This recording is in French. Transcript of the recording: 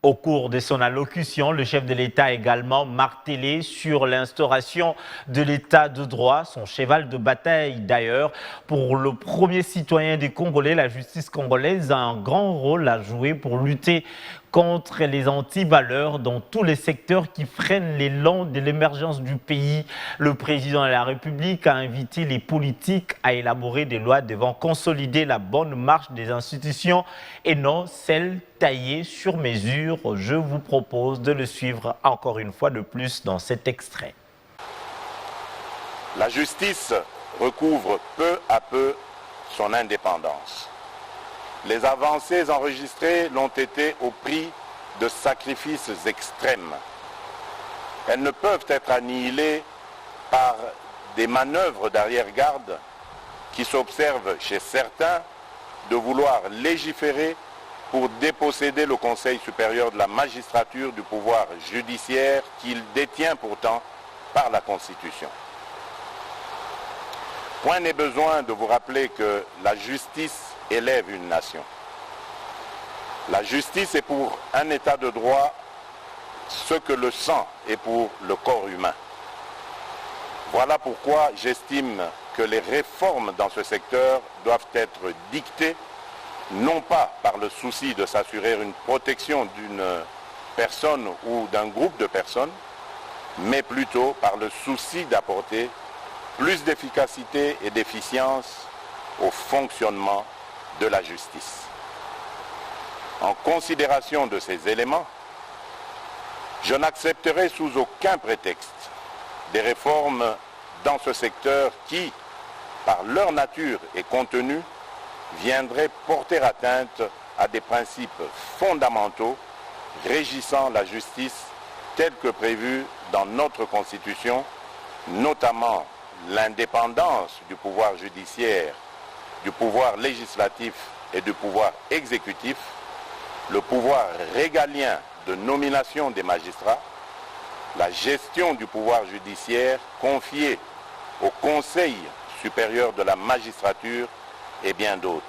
Au cours de son allocution, le chef de l'État a également martelé sur l'instauration de l'État de droit, son cheval de bataille d'ailleurs. Pour le premier citoyen des Congolais, la justice congolaise a un grand rôle à jouer pour lutter contre les antivaleurs dans tous les secteurs qui freinent l'élan de l'émergence du pays. Le président de la République a invité les politiques à élaborer des lois devant consolider la bonne marche des institutions et non celles taillées sur mesure. Je vous propose de le suivre encore une fois de plus dans cet extrait. La justice recouvre peu à peu son indépendance. Les avancées enregistrées l'ont été au prix de sacrifices extrêmes. Elles ne peuvent être annihilées par des manœuvres d'arrière-garde qui s'observent chez certains de vouloir légiférer pour déposséder le Conseil supérieur de la magistrature du pouvoir judiciaire qu'il détient pourtant par la Constitution. Point n'est besoin de vous rappeler que la justice élève une nation. La justice est pour un état de droit ce que le sang est pour le corps humain. Voilà pourquoi j'estime que les réformes dans ce secteur doivent être dictées non pas par le souci de s'assurer une protection d'une personne ou d'un groupe de personnes, mais plutôt par le souci d'apporter plus d'efficacité et d'efficience au fonctionnement de la justice. En considération de ces éléments, je n'accepterai sous aucun prétexte des réformes dans ce secteur qui, par leur nature et contenu, viendraient porter atteinte à des principes fondamentaux régissant la justice telle que prévue dans notre Constitution, notamment l'indépendance du pouvoir judiciaire, du pouvoir législatif et du pouvoir exécutif, le pouvoir régalien de nomination des magistrats, la gestion du pouvoir judiciaire confiée au Conseil supérieur de la magistrature et bien d'autres.